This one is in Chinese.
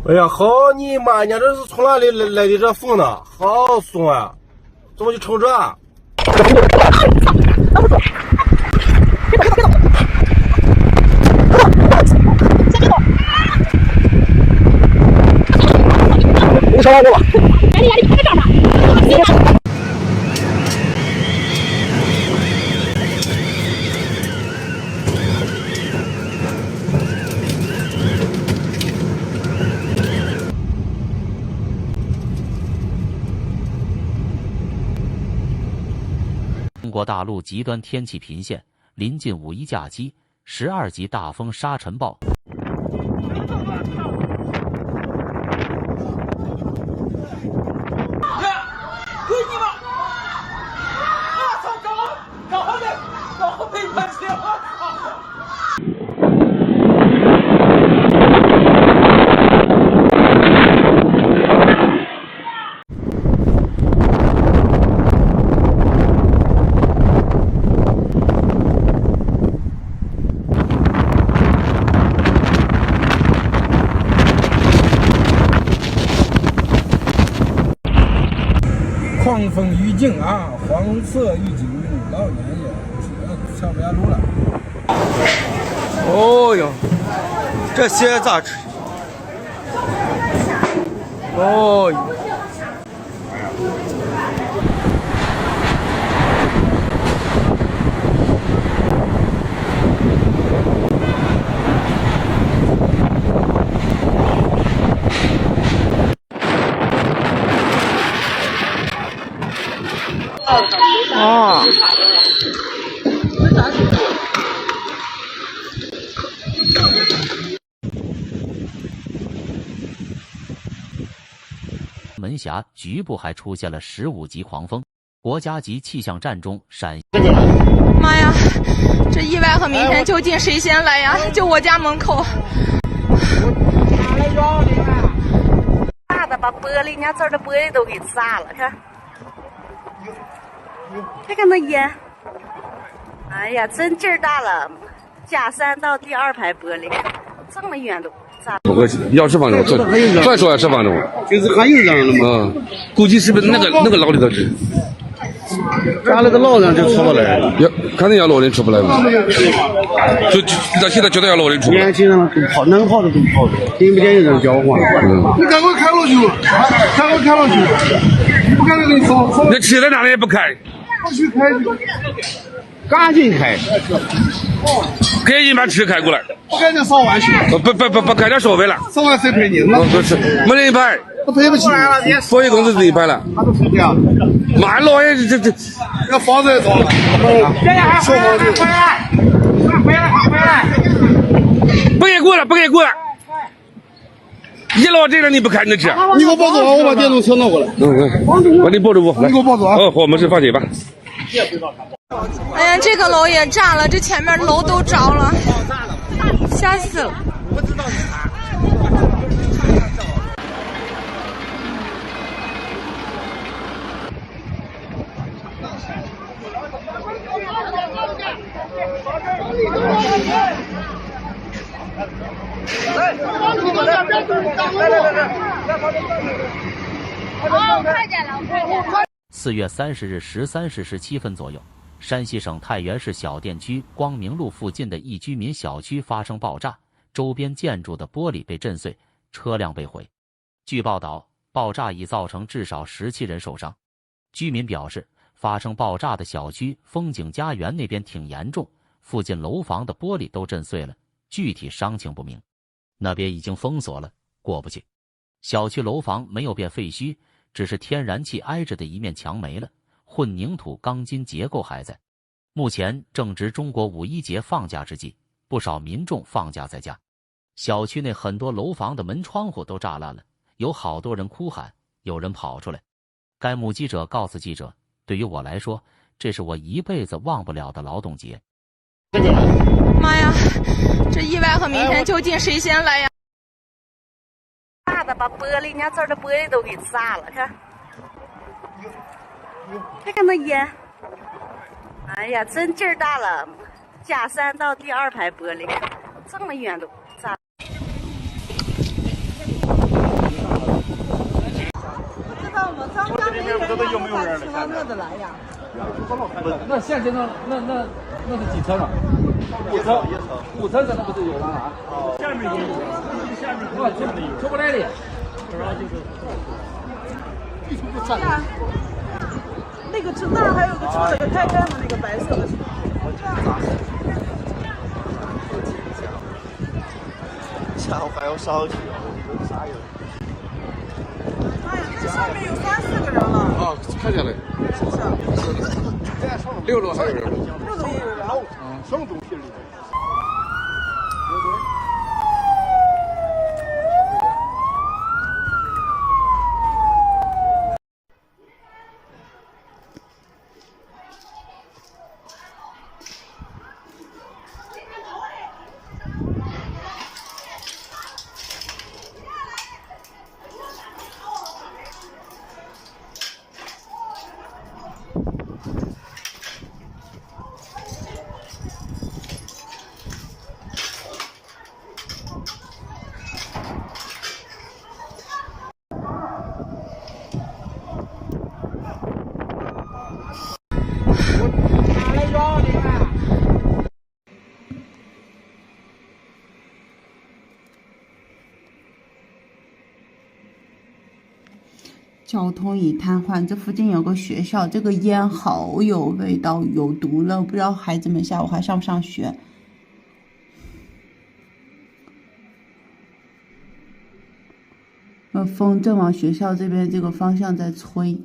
哎呀，好你妈！你这是从哪里来的这缝呢？好松啊！怎么就成这？你少来给我！中国大陆极端天气频现，临近五一假期，12级大风沙尘暴。狂风预警啊，黄色预警，老年人上不了路了。哦哟，这鞋咋吃？哦哟。啊！门峡局部还出现了15级狂风，国家级气象站中陕西。妈呀，这意外和明天究竟谁先来呀？就我家门口。大的把玻璃，人家这儿的玻璃都给砸了，看。看那烟，哎呀，真劲儿大了！加3到第2排玻璃，这么远都砸。要10分钟，再说要10分钟。就是还有人了吗？估计是不是那个老里头去？咱那个老人就出不来了，肯定要老人出不来嘛。就那现在觉得要老人出不来。年轻人都跑，能跑的都跑，听不见有人叫唤。你赶快开过去，赶快开过去，你不开就给你扫。那车在哪里也不开。不去开，赶紧开，赶紧把车开过来。不开就扫完去。不开点收费了。扫完谁赔你？不是，没人赔。他赔不起。保险公司自己赔了。他都赔的啊。妈老爷这，那房子也糟了。消防队。回来。不给过了，不给过了。一老这了你不开你的车？你给我抱走，我把电动车拿过来。把你抱着我。你给我抱走啊。哦，好，没事，放心吧。哎呀，这个楼也炸了，这前面楼都着了，吓死了。不知道是啥。4月30日13时17分左右，山西省太原市小店区光明路附近的一居民小区发生爆炸，周边建筑的玻璃被震碎，车辆被毁。据报道，爆炸已造成至少17人受伤。居民表示，发生爆炸的小区风景家园那边挺严重，附近楼房的玻璃都震碎了，具体伤情不明。那边已经封锁了，过不去。小区楼房没有变废墟，只是天然气挨着的一面墙没了，混凝土钢筋结构还在。目前正值中国五一节放假之际，不少民众放假在家。小区内很多楼房的门窗户都炸烂了，有好多人哭喊，有人跑出来。该目击者告诉记者，对于我来说，这是我一辈子忘不了的劳动节。妈呀，这意外和明天究竟谁先来呀？大的把玻璃，人家这儿的玻璃都给砸了，看。看那烟，哎呀，真劲儿大了！加3到第2排玻璃，这么远都砸。吗？咱家没人，咱吃完我的来呀。那现在那是几层啊？5层这那不是有了啊？下面也有，下面出不来的。那个那儿还有个车，那个太太嘛，那个白色的。下午还要上去啊！啥人？哎呀，这下面有3、4个人了。啊，看见了。6楼还有人。6楼也有人。什么东西？交通已瘫痪，这附近有个学校，这个烟好有味道，有毒了，不知道孩子们下午还上不上学。风正往学校这边这个方向在吹。